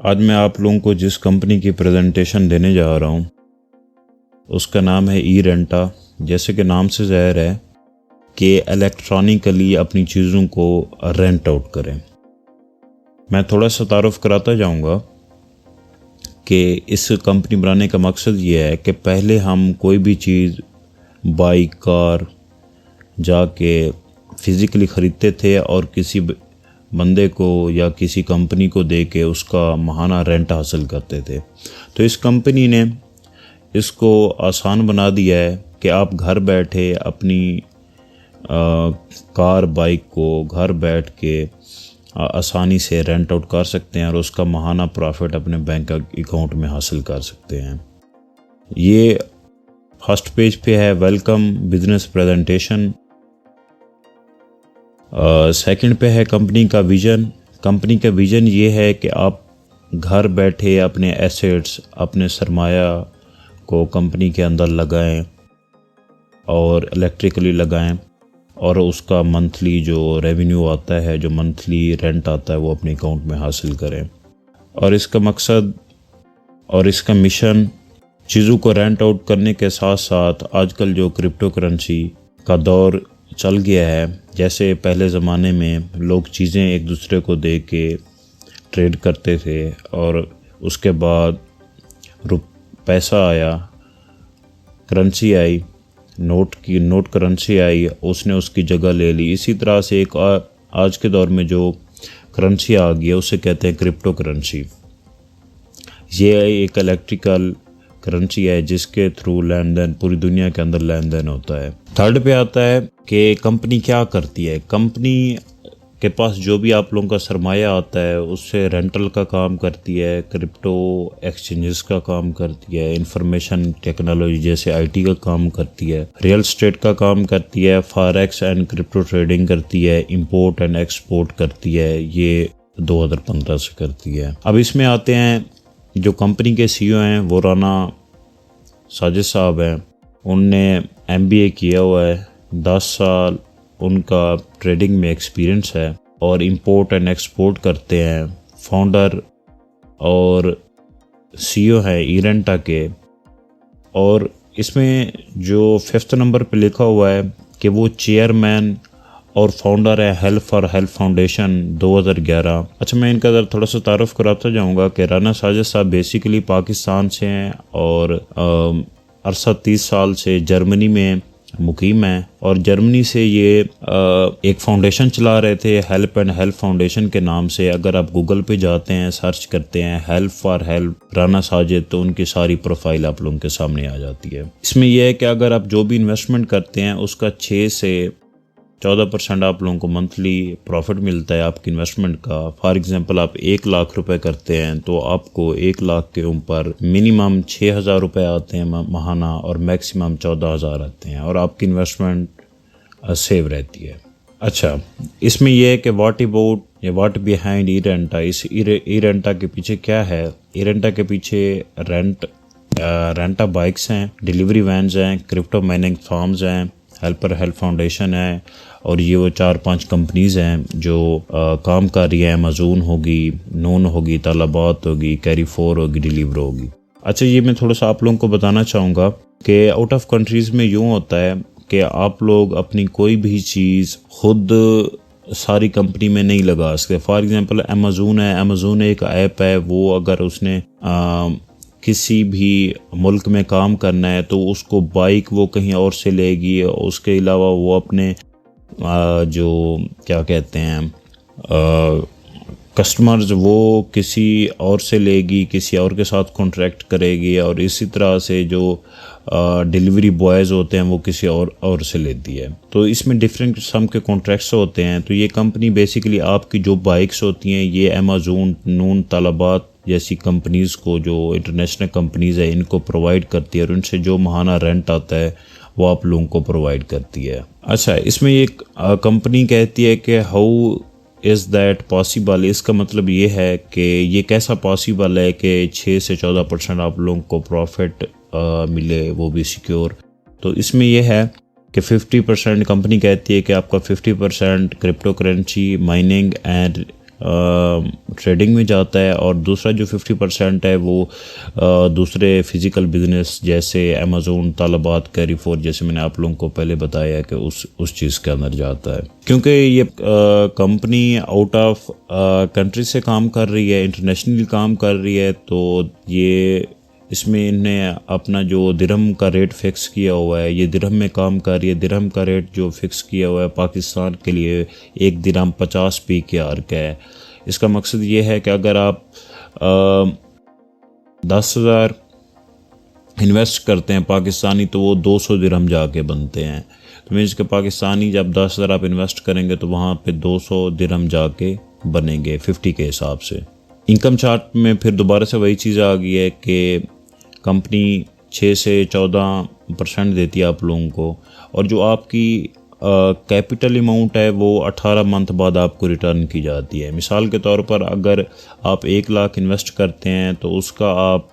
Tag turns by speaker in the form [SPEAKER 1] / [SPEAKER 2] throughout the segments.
[SPEAKER 1] आज मैं आप लोगों को जिस कंपनी की प्रेजेंटेशन देने जा रहा हूँ उसका नाम है ई-रेंटा। जैसे कि नाम से ज़ाहिर है कि इलेक्ट्रॉनिकली अपनी चीज़ों को रेंट आउट करें। मैं थोड़ा सा तारुफ कराता जाऊँगा कि इस कंपनी बनाने का मकसद ये है कि पहले हम कोई भी चीज़ बाइक कार जाके फ़िज़िकली ख़रीदते थे और किसी बंदे को या किसी कंपनी को दे के उसका माहाना रेंट हासिल करते थे। तो इस कंपनी ने इसको आसान बना दिया है कि आप घर बैठे अपनी कार बाइक को घर बैठ के आसानी से रेंट आउट कर सकते हैं और उसका माहाना प्रॉफिट अपने बैंक अकाउंट में हासिल कर सकते हैं। ये फर्स्ट पेज पे है वेलकम बिजनेस प्रेजेंटेशन। सेकंड पे है कंपनी का विज़न। कंपनी का विज़न ये है कि आप घर बैठे अपने एसेट्स अपने सरमाया को कंपनी के अंदर लगाएं और इलेक्ट्रिकली लगाएं और उसका मंथली जो रेवेन्यू आता है, जो मंथली रेंट आता है, वो अपने अकाउंट में हासिल करें। और इसका मकसद और इसका मिशन चीज़ों को रेंट आउट करने के साथ साथ आजकल जो क्रिप्टो करेंसी का दौर चल गया है, जैसे पहले ज़माने में लोग चीज़ें एक दूसरे को दे के ट्रेड करते थे और उसके बाद पैसा आया, करेंसी आई, नोट करेंसी आई, उसने उसकी जगह ले ली। इसी तरह से एक आज के दौर में जो करेंसी आ गई है उसे कहते हैं क्रिप्टो करेंसी। ये एक इलेक्ट्रिकल करेंसी है जिसके थ्रू लेन देन पूरी दुनिया के अंदर लेन देन होता है। थर्ड पे आता है कि कंपनी क्या करती है। कंपनी के पास जो भी आप लोगों का सरमाया आता है उससे रेंटल का काम करती है, क्रिप्टो एक्सचेंजेस का काम करती है, इंफॉर्मेशन टेक्नोलॉजी जैसे आईटी का काम करती है, रियल एस्टेट का काम करती है, फॉरेक्स एंड क्रिप्टो ट्रेडिंग करती है, इंपोर्ट एंड एक्सपोर्ट करती है। ये 2015 से करती है। अब इसमें आते हैं जो कंपनी के सीईओ हैं वो राना साजिद साहब हैं। उनने एमबीए किया हुआ है, 10 साल उनका ट्रेडिंग में एक्सपीरियंस है और इंपोर्ट एंड एक्सपोर्ट करते हैं। फाउंडर और सीईओ हैं ई-रेंटा के। और इसमें जो 5th नंबर पे लिखा हुआ है कि वो चेयरमैन और फाउंडर है हेल्प फॉर हेल्प फाउंडेशन 2011। अच्छा, मैं इनका थोड़ा सा तारुफ कराता जाऊंगा कि राना साजिद साहब बेसिकली पाकिस्तान से हैं और अरसा 30 साल से जर्मनी में मुकीम है और जर्मनी से ये एक फाउंडेशन चला रहे थे हेल्प एंड हेल्प फाउंडेशन के नाम से। अगर आप गूगल पे जाते हैं, सर्च करते हैं help for help Rana Sajid, तो उनकी सारी प्रोफाइल आप लोगों के सामने आ जाती है। इसमें यह है कि अगर आप जो भी इन्वेस्टमेंट करते हैं उसका 6 से 14% आप लोगों को मंथली प्रॉफिट मिलता है आपकी इन्वेस्टमेंट का। फॉर एग्जांपल आप 1 लाख रुपए करते हैं तो आपको 1 लाख के ऊपर मिनिमम 6,000 रुपये आते हैं माहाना और मैक्सिमम 14,000 आते हैं और आपकी इन्वेस्टमेंट सेव रहती है। अच्छा, इसमें यह है कि व्हाट बिहाइंड ई-रेंटा। इस ई-रेंटा के पीछे क्या है? ई-रेंटा के पीछे रेंटा बाइक्स हैं, डिलीवरी वैन्स हैं, क्रिप्टो माइनिंग फार्म्स हैं, हेल्प फाउंडेशन है और ये वो 4-5 कंपनीज़ हैं जो काम कर रही हैं। अमेज़न होगी, नून होगी, तलबात होगी, कैरी4 होगी, डिलीवर होगी। अच्छा, ये मैं थोड़ा सा आप लोगों को बताना चाहूँगा कि आउट ऑफ कंट्रीज़ में यूँ होता है कि आप लोग अपनी कोई भी चीज़ खुद सारी कंपनी में नहीं लगा सकते। फॉर एग्जांपल अमेज़न है, अमेज़न एक ऐप है, वो अगर उसने किसी भी मुल्क में काम करना है तो उसको बाइक वो कहीं और से लेगी। उसके अलावा वो अपने जो क्या कहते हैं कस्टमर्स वो किसी और से लेगी, किसी और के साथ कॉन्ट्रैक्ट करेगी और इसी तरह से जो डिलीवरी बॉयज़ होते हैं वो किसी और से लेती है। तो इसमें डिफरेंट किस्म के कॉन्ट्रैक्ट्स होते हैं। तो ये कंपनी बेसिकली आपकी जो बाइक्स होती हैं ये अमेज़न, नून, तलबात जैसी कंपनीज़ को, जो इंटरनेशनल कंपनीज़ है, इनको प्रोवाइड करती है और उनसे जो माहाना रेंट आता है वो आप लोगों को प्रोवाइड करती है। अच्छा, इसमें एक कंपनी कहती है कि हाउ इज़ दैट पॉसिबल। इसका मतलब ये है कि ये कैसा पॉसिबल है कि 6 से 14% आप लोगों को प्रॉफिट मिले, वो भी सिक्योर। तो इसमें यह है कि 50% कंपनी कहती है कि आपका 50% crypto currency mining and trading में जाता है, और दूसरा जो 50% है वो दूसरे फिज़िकल बिजनेस जैसे अमेज़ोन, तालिबात, कैरीफोर, जैसे मैंने आप लोगों को पहले बताया कि उस चीज़ के अंदर जाता है। क्योंकि ये कंपनी आउट ऑफ कंट्री से काम कर रही है, इंटरनेशनली काम कर रही है, तो ये इसमें इन्हें अपना जो दिरहम का रेट फ़िक्स किया हुआ है, ये दिरहम में काम कर रही है। दिरहम का रेट जो फ़िक्स किया हुआ है पाकिस्तान के लिए, एक दिरहम 50 PKR का है। इसका मकसद ये है कि अगर आप 10,000 इन्वेस्ट करते हैं पाकिस्तानी, तो वो 200 दिरहम जाके बनते हैं। तो मीन्स कि पाकिस्तानी जब 10,000 आप इन्वेस्ट करेंगे तो वहाँ पे 200 दिरहम जाके बनेंगे 50 के हिसाब से। इनकम चार्ट में फिर दोबारा से वही चीज़ आ गई है कि कंपनी 6 से 14% देती है आप लोगों को, और जो आपकी कैपिटल अमाउंट है वो 18 मंथ बाद आपको रिटर्न की जाती है। मिसाल के तौर पर अगर आप 1 लाख इन्वेस्ट करते हैं तो उसका आप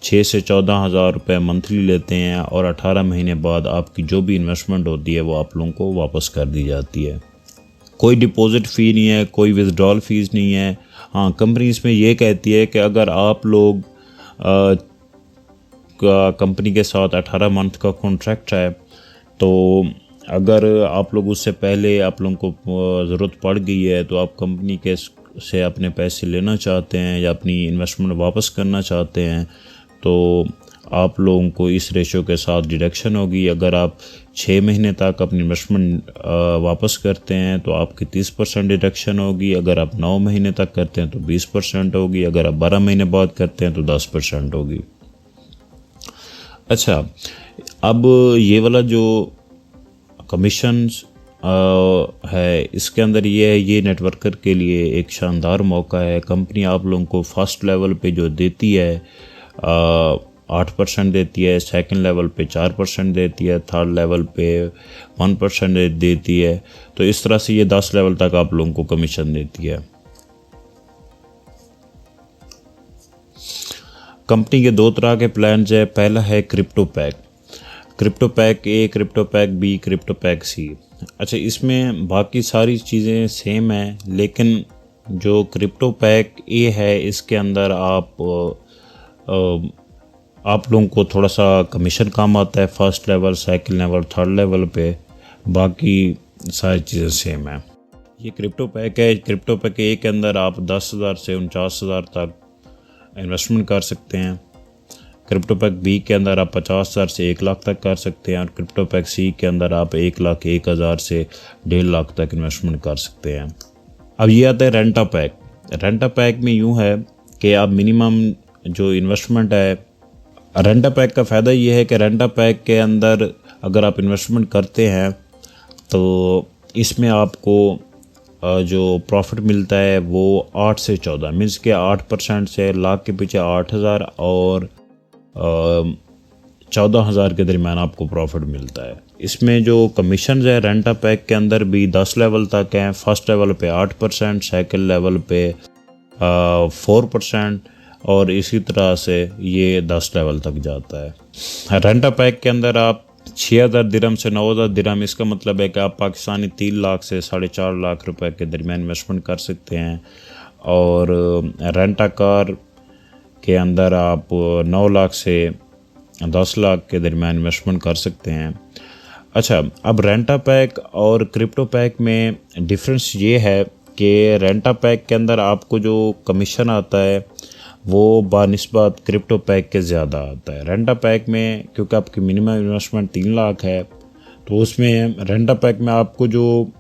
[SPEAKER 1] 6 से 14 हज़ार रुपये मंथली लेते हैं, और 18 महीने बाद आपकी जो भी इन्वेस्टमेंट होती है वो आप लोगों को वापस कर दी जाती है। कोई डिपॉजिट फ़ी नहीं है, कोई विथड्रॉल फीस नहीं है। हाँ, कंपनी इसमें ये कहती है कि अगर आप लोग कंपनी के साथ 18 मंथ का कॉन्ट्रैक्ट है, तो अगर आप लोग उससे पहले आप लोगों को ज़रूरत पड़ गई है तो आप कंपनी के से अपने पैसे लेना चाहते हैं या अपनी इन्वेस्टमेंट वापस करना चाहते हैं, तो आप लोगों को इस रेशो के साथ डिडक्शन होगी। अगर आप 6 महीने तक अपनी इन्वेस्टमेंट वापस करते हैं तो आपकी 30% डिडक्शन होगी। अगर आप 9 महीने तक करते हैं तो 20% होगी। अगर आप 12 महीने बाद करते हैं तो 10% होगी। अच्छा, अब ये वाला जो कमीशंस है, इसके अंदर ये है, ये नेटवर्कर के लिए एक शानदार मौका है। कंपनी आप लोगों को फर्स्ट लेवल पे जो देती है 8% देती है, सेकंड लेवल पे 4% देती है, थर्ड लेवल पे 1% देती है। तो इस तरह से ये 10 लेवल तक आप लोगों को कमीशन देती है। कंपनी के 2 तरह के प्लान्स है। पहला है crypto pack, crypto pack A, crypto pack B, crypto pack C. अच्छा, इसमें बाकी सारी चीज़ें सेम हैं, लेकिन जो क्रिप्टो पैक ए है इसके अंदर आप लोगों को थोड़ा सा कमीशन कम आता है first level, second level, third level पे। बाकी सारी चीज़ें सेम है। ये क्रिप्टो पैक है। क्रिप्टो पैक ए के अंदर आप 10,000 से 49,000 तक इन्वेस्टमेंट कर सकते हैं। क्रिप्टो पैक बी के अंदर आप 50,000 से 1 लाख तक कर सकते हैं, और क्रिप्टो पैक सी के अंदर आप 1,01,000 से 1.5 लाख तक इन्वेस्टमेंट कर सकते हैं। अब ये आता है रेंटा पैक। रेंटा पैक में यूँ है कि आप मिनिमम जो इन्वेस्टमेंट है, रेंटा पैक का फ़ायदा ये है कि रेंटा पैक के अंदर अगर आप इन्वेस्टमेंट करते हैं तो इसमें आपको जो प्रॉफिट मिलता है वो 8 से 14 मीन्स के 8% से लाख के पीछे 8,000 और 14,000 के दरमियान आपको प्रॉफिट मिलता है। इसमें जो कमीशन है रेंटा पैक के अंदर भी 10 लेवल तक हैं। फर्स्ट लेवल पे 8%, सेकंड लेवल पे 4%, और इसी तरह से ये 10 लेवल तक जाता है। रेंटा पैक के अंदर आप 6,000 दिरहम से 9,000 दिरहम, इसका मतलब है कि आप पाकिस्तानी 3 लाख से 4.5 लाख रुपए के दरमियान इन्वेस्टमेंट कर सकते हैं। और रेंटा कार के अंदर आप 9 लाख से 10 लाख के दरमियान इन्वेस्टमेंट कर सकते हैं। अच्छा, अब रेंटा पैक और क्रिप्टो पैक में डिफरेंस ये है कि रेंटा पैक के अंदर आपको जो कमीशन आता है वो बानिस्बत क्रिप्टो पैक के ज़्यादा आता है। रेंटा पैक में क्योंकि आपकी मिनिमम इन्वेस्टमेंट 3 लाख है, तो उसमें रेंटा पैक में आपको जो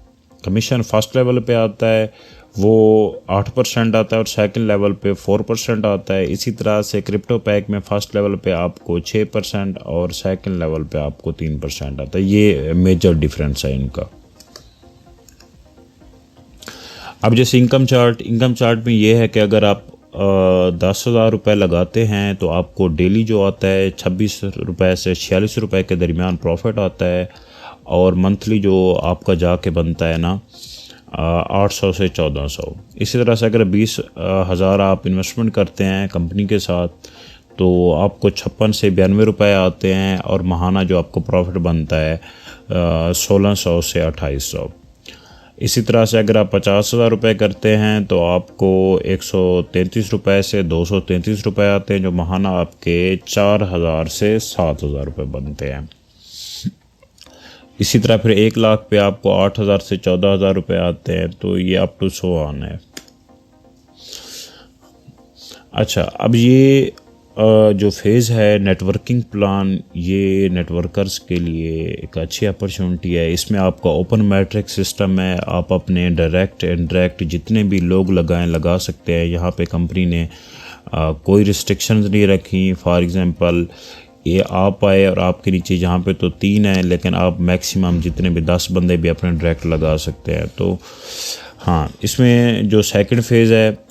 [SPEAKER 1] कमीशन फर्स्ट लेवल पे आता है वो 8% आता है और सेकंड लेवल पे 4% आता है। इसी तरह से क्रिप्टो पैक में फ़र्स्ट लेवल पे आपको 6% और सेकंड लेवल पे आपको 3% आता है। ये मेजर डिफरेंस है इनका। अब जैसे इनकम चार्ट में ये है कि अगर आप 10,000 रुपये लगाते हैं तो आपको डेली जो आता है 26 रुपये से 46 रुपये के दरमियान प्रॉफिट आता है, और मंथली जो आपका जाके बनता है ना 800 से 1400। इसी तरह से अगर 20,000 आप इन्वेस्टमेंट करते हैं कंपनी के साथ तो आपको 56 से 92 रुपये आते हैं, और माहाना जो आपको प्रॉफिट बनता है 1600 से 2800। इसी तरह से अगर आप 50,000 रुपये करते हैं तो आपको 133 रुपये से 233 रुपये आते हैं, जो माहाना आपके 4,000 से 7,000 रुपये बनते हैं। इसी तरह फिर 1 लाख पे आपको 8,000 से 14,000 रुपये आते हैं, तो ये अप टू सो ऑन है। अच्छा, अब ये जो फेज़ है नेटवर्किंग प्लान, ये नेटवर्कर्स के लिए एक अच्छी अपॉर्चुनिटी है। इसमें आपका ओपन मैट्रिक सिस्टम है, आप अपने डायरेक्ट इनडायरेक्ट जितने भी लोग लगा सकते हैं। यहाँ पे कंपनी ने कोई रिस्ट्रिक्शंस नहीं रखी। फॉर एग्जांपल ये आप आए और आपके नीचे जहाँ पे तो 3 हैं, लेकिन आप मैक्सिमम जितने भी 10 बंदे भी अपने डायरेक्ट लगा सकते हैं। तो हाँ, इसमें जो सेकंड फेज़ है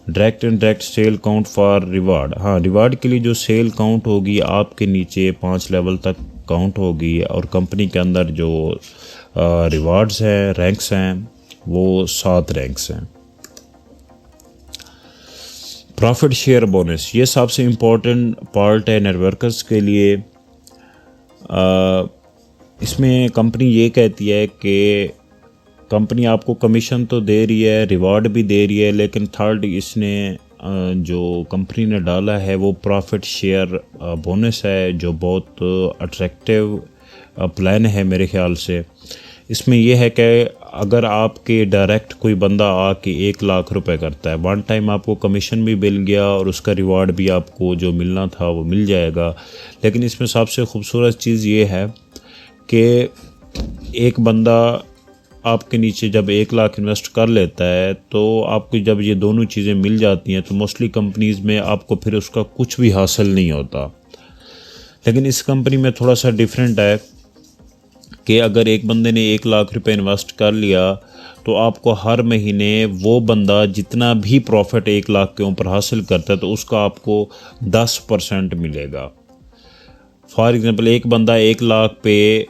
[SPEAKER 1] direct and direct sale count for reward. हाँ, रिवार्ड के लिए जो सेल काउंट होगी आपके नीचे 5 लेवल तक काउंट होगी, और कंपनी के अंदर जो रिवार्ड्स हैं, रैंक्स हैं, वो 7 रैंक्स हैं। प्रॉफिट शेयर बोनस, ये सबसे इम्पोर्टेंट पार्ट है नेटवर्कर्स के लिए। इसमें कंपनी ये कहती है कि कंपनी आपको कमीशन तो दे रही है, रिवार्ड भी दे रही है, लेकिन थर्ड इसने जो कंपनी ने डाला है वो प्रॉफिट शेयर बोनस है, जो बहुत अट्रैक्टिव प्लान है मेरे ख्याल से। इसमें यह है कि अगर आपके डायरेक्ट कोई बंदा आके 1 लाख रुपए करता है, वन टाइम आपको कमीशन भी मिल गया और उसका रिवार्ड भी आपको जो मिलना था वो मिल जाएगा। लेकिन इसमें सबसे खूबसूरत चीज़ ये है कि एक बंदा आपके नीचे जब 1 लाख इन्वेस्ट कर लेता है, तो आपको जब ये दोनों चीज़ें मिल जाती हैं तो मोस्टली कंपनीज़ में आपको फिर उसका कुछ भी हासिल नहीं होता। लेकिन इस कंपनी में थोड़ा सा डिफरेंट है कि अगर एक बंदे ने 1 लाख रुपए इन्वेस्ट कर लिया तो आपको हर महीने वो बंदा जितना भी प्रॉफिट 1 लाख के ऊपर हासिल करता है तो उसका आपको 10% मिलेगा। फॉर एग्ज़ाम्पल एक बंदा 1 लाख पे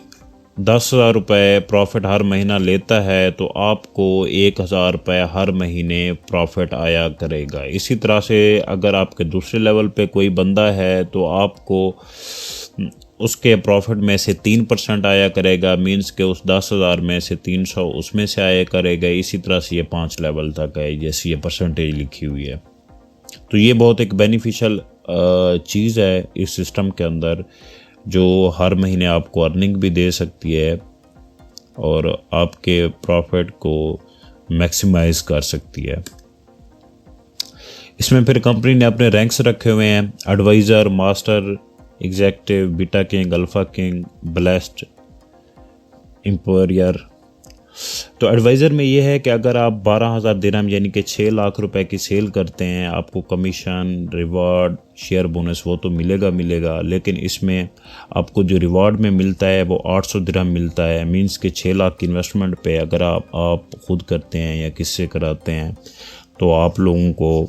[SPEAKER 1] 10,000 रुपये प्रॉफिट हर महीना लेता है तो आपको 1,000 रुपये हर महीने प्रॉफिट आया करेगा। इसी तरह से अगर आपके दूसरे लेवल पे कोई बंदा है तो आपको उसके प्रॉफिट में से 3% आया करेगा, मींस के उस 10,000 में से 300 उसमें से आया करेगा। इसी तरह से ये 5 लेवल तक है, जैसे ये परसेंटेज लिखी हुई है। तो ये बहुत एक बेनिफिशियल चीज़ है इस सिस्टम के अंदर, जो हर महीने आपको अर्निंग भी दे सकती है और आपके प्रॉफिट को मैक्सिमाइज कर सकती है। इसमें फिर कंपनी ने अपने रैंक्स रखे हुए हैं, adviser, master, executive, beta king, alpha king, blessed, empire. तो एडवाइज़र में ये है कि अगर आप 12,000 दिरहम यानी कि 6 लाख रुपए की सेल करते हैं, आपको कमीशन, रिवार्ड, शेयर बोनस वो तो मिलेगा, लेकिन इसमें आपको जो रिवार्ड में मिलता है वो 800 दिरहम मिलता है। मींस के 6 लाख की इन्वेस्टमेंट पे अगर आप खुद करते हैं या किससे कराते हैं तो आप लोगों को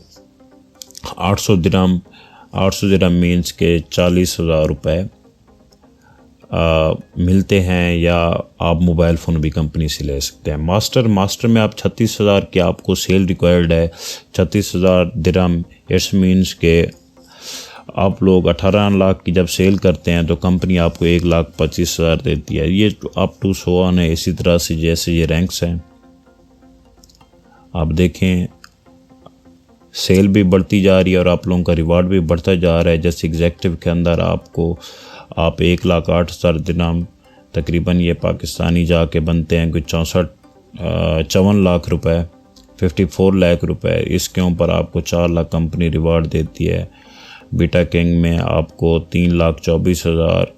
[SPEAKER 1] 800 दिरहम मींस के 40,000 रुपये मिलते हैं, या आप मोबाइल फ़ोन भी कंपनी से ले सकते हैं। मास्टर में आप 36,000 की आपको सेल रिक्वायर्ड है। 36,000 दिरहम, इट्स मीन्स के आप लोग 18 लाख की जब सेल करते हैं तो कंपनी आपको 1,25,000 देती है। ये अप टू सो ऑन है। इसी तरह से जैसे ये रैंक्स हैं आप देखें, सेल भी बढ़ती जा रही है और आप लोगों का रिवार्ड भी बढ़ता जा रहा है। जैसे एग्जेक्टिव के अंदर आप 1,08,000 दिरहम, तकरीबन ये पाकिस्तानी जाके बनते हैं कुछ 54 लाख रुपए, 54 लाख रुपए। इसके ऊपर आपको 4 लाख कंपनी रिवार्ड देती है। बीटा किंग में आपको 3,24,000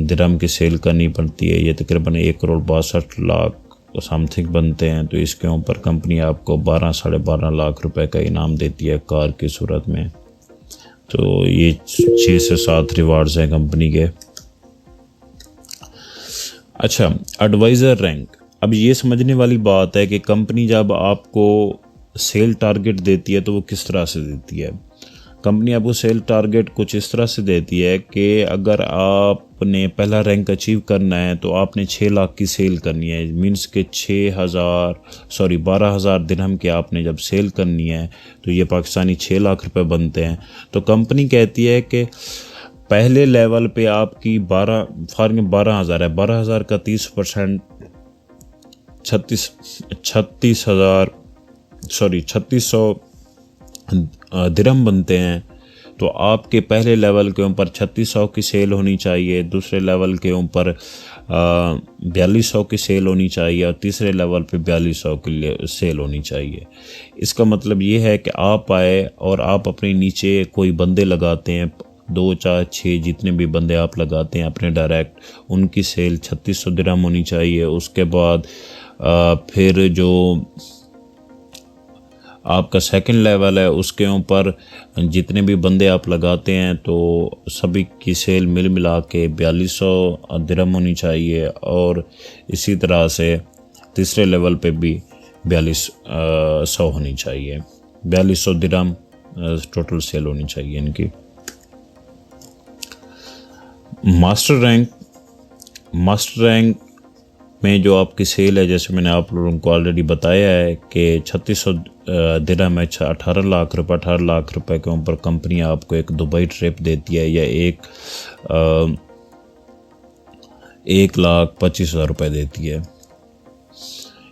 [SPEAKER 1] दिरहम की सेल करनी पड़ती है। ये तकरीबन 1,62,00,000 समथिंग बनते हैं। तो इसके ऊपर कंपनी आपको 12-12.5 लाख रुपए का इनाम देती है कार की सूरत में। तो ये 6 से 7 रिवार्ड्स हैं कंपनी के। अच्छा, एडवाइज़र रैंक। अब ये समझने वाली बात है कि कंपनी जब आपको सेल टारगेट देती है तो वो किस तरह से देती है। कंपनी आपको सेल टारगेट कुछ इस तरह से देती है कि अगर आपने पहला रैंक अचीव करना है तो आपने 6 लाख की सेल करनी है। मींस के 12,000 दिरहम की आपने जब सेल करनी है तो ये पाकिस्तानी 6 लाख रुपए बनते हैं। तो कंपनी कहती है कि पहले लेवल पे आपकी 12,000 है, 12,000 का 30% 3600 दिरहम बनते हैं, तो आपके पहले लेवल के ऊपर 3600 की सेल होनी चाहिए, दूसरे लेवल के ऊपर 4200 की सेल होनी चाहिए और तीसरे लेवल पे 4200 की सेल होनी चाहिए। इसका मतलब ये है कि आप आए और आप अपने नीचे कोई बंदे लगाते हैं, 2, 4, 6 जितने भी बंदे आप लगाते हैं अपने डायरेक्ट, उनकी सेल 3600 दिरहम होनी चाहिए। उसके बाद फिर जो आपका सेकंड लेवल है उसके ऊपर जितने भी बंदे आप लगाते हैं तो सभी की सेल मिल मिला के 4200 दिरहम होनी चाहिए, और इसी तरह से तीसरे लेवल पे भी 4200 होनी चाहिए, 4200 दिरहम टोटल सेल होनी चाहिए इनकी। मास्टर रैंक में जो आपकी सेल है, जैसे मैंने आप लोगों को ऑलरेडी बताया है कि 3600 दिरहम है, 18 लाख रुपए के ऊपर कंपनी आपको एक दुबई ट्रिप देती है, या 1,25,000 रुपये देती है।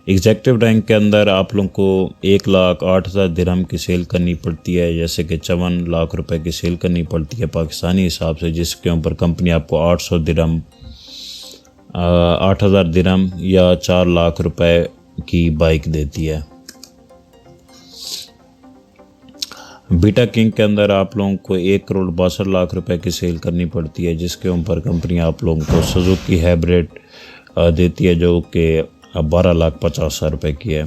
[SPEAKER 1] एग्जेक्टिव रैंक के अंदर आप लोगों को 1,08,000 दिरहम की सेल करनी पड़ती है, जैसे कि 54 लाख रुपए की सेल करनी पड़ती है पाकिस्तानी हिसाब से, जिसके ऊपर कंपनी आपको 8,000 दिरहम या 4 लाख रुपए की बाइक देती है। बीटा किंग के अंदर आप लोगों को 1,62,00,000 रुपए की सेल करनी पड़ती है, जिसके ऊपर कंपनी आप लोगों को सुजुकी हाइब्रिड देती है, जो कि 12,50,000 रुपए की है।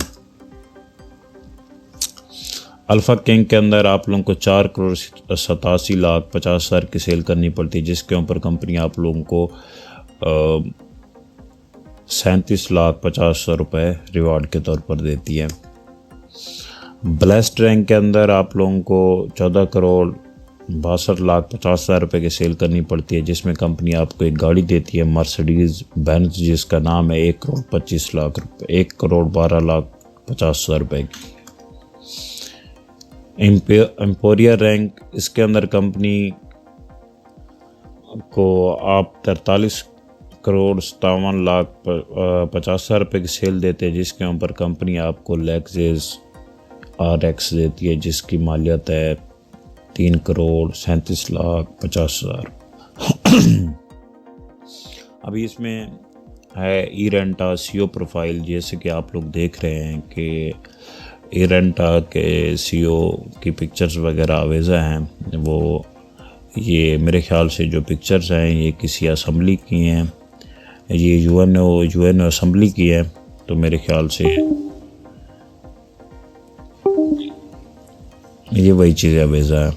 [SPEAKER 1] अल्फा किंग के अंदर आप लोगों को 4,87,50,000 की सेल करनी पड़ती है, जिसके ऊपर कंपनी आप लोगों को 37,50,000 रुपये रिवार्ड के तौर पर देती है। ब्लेस्ड रैंक के अंदर आप लोगों को 14,62,50,000 रुपये की सेल करनी पड़ती है, जिसमें कंपनी आपको एक गाड़ी देती है मर्सिडीज बेंज, जिसका नाम है 1,25,00,000 रुपये, 1,12,50,000 रुपये की। एम्पोरियर रैंक, इसके अंदर कंपनी को आप 43,57,50,000 रुपये की सेल देते हैं, जिसके ऊपर कंपनी आपको लेक्सस RX देती है, जिसकी मालियत है 3,37,50,000। अभी इसमें है ई-रेंटा CEO प्रोफाइल, जैसे कि आप लोग देख रहे हैं कि ई-रेंटा के CEO की पिक्चर्स वगैरह आवेज़ा हैं। वो ये मेरे ख्याल से जो पिक्चर्स हैं ये किसी असम्बली की हैं, ये यूएन असम्बली की है, तो मेरे ख्याल से ये वही चीज़ आवेज़ा है।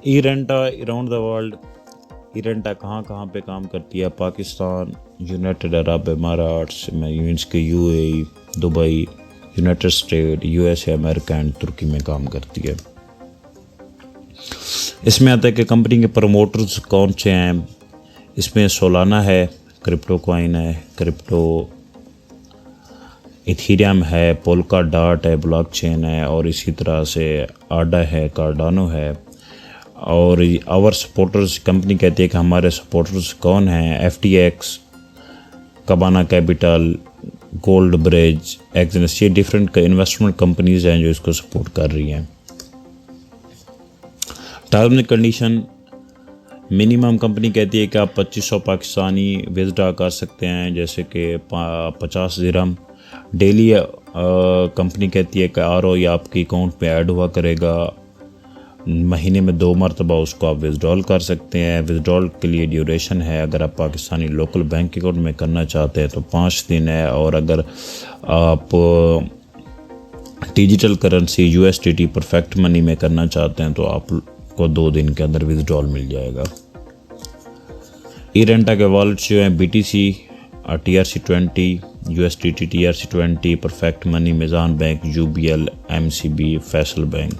[SPEAKER 1] ई-रेंटा अराउंड द वर्ल्ड, ई-रेंटा कहाँ पे काम करती है? Pakistan, United Arab Emirates means के UAE, Dubai, United State, USA, America and तुर्की में काम करती है। इसमें आता है कि कंपनी के प्रमोटर्स कौन से हैं। इसमें सोलाना है, क्रिप्टो कॉइन है, क्रिप्टो इथीरियम है, पोल्का डॉट है, ब्लॉकचेन है, और इसी तरह से आडा है, कार्डानो है। और आवर सपोर्टर्स, कंपनी कहती है कि हमारे सपोर्टर्स कौन हैं? FTX, Kabana Capital, Gold Bridge, Axis, ये डिफरेंट इन्वेस्टमेंट कंपनीज हैं जो इसको सपोर्ट कर रही हैं। Terms and condition, minimum company कहती है कि आप 2500 पाकिस्तानी विज़ड्रा कर सकते हैं, जैसे कि 50 दिरहम डेली। कंपनी कहती है कि RO या आपकी अकाउंट पे ऐड हुआ करेगा, महीने में 2 मरतबा उसको आप विड्रॉल कर सकते हैं। विड्रॉल के लिए ड्यूरेशन है, अगर आप पाकिस्तानी लोकल बैंक अकाउंट में करना चाहते हैं तो 5 दिन है, और अगर आप digital currency USDT perfect money में करना चाहते हैं तो आपको 2 दिन के अंदर विड्रॉल मिल जाएगा। ई-रेंटा के वॉलेट्स जो हैं BTC, TRC20, USDT, TRC20, perfect money, Meezan bank, UBL, MCB, Faisal bank.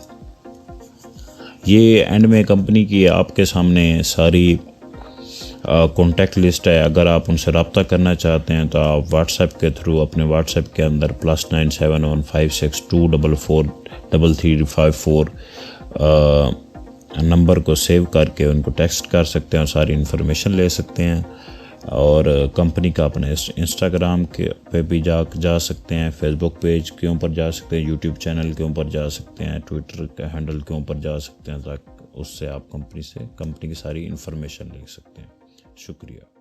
[SPEAKER 1] ये एंड में कंपनी की आपके सामने सारी कॉन्टैक्ट लिस्ट है। अगर आप उनसे रब्ता करना चाहते हैं तो आप व्हाट्सएप के थ्रू अपने व्हाट्सएप के अंदर +971562443354 नंबर को सेव करके उनको टेक्स्ट कर सकते हैं और सारी इन्फॉर्मेशन ले सकते हैं। और कंपनी का अपने इंस्टाग्राम के पे भी जा सकते हैं, फेसबुक पेज के ऊपर जा सकते हैं, यूट्यूब चैनल के ऊपर जा सकते हैं, ट्विटर के हैंडल के ऊपर जा सकते हैं, ताकि उससे आप कंपनी की सारी इन्फॉर्मेशन ले सकते हैं। शुक्रिया।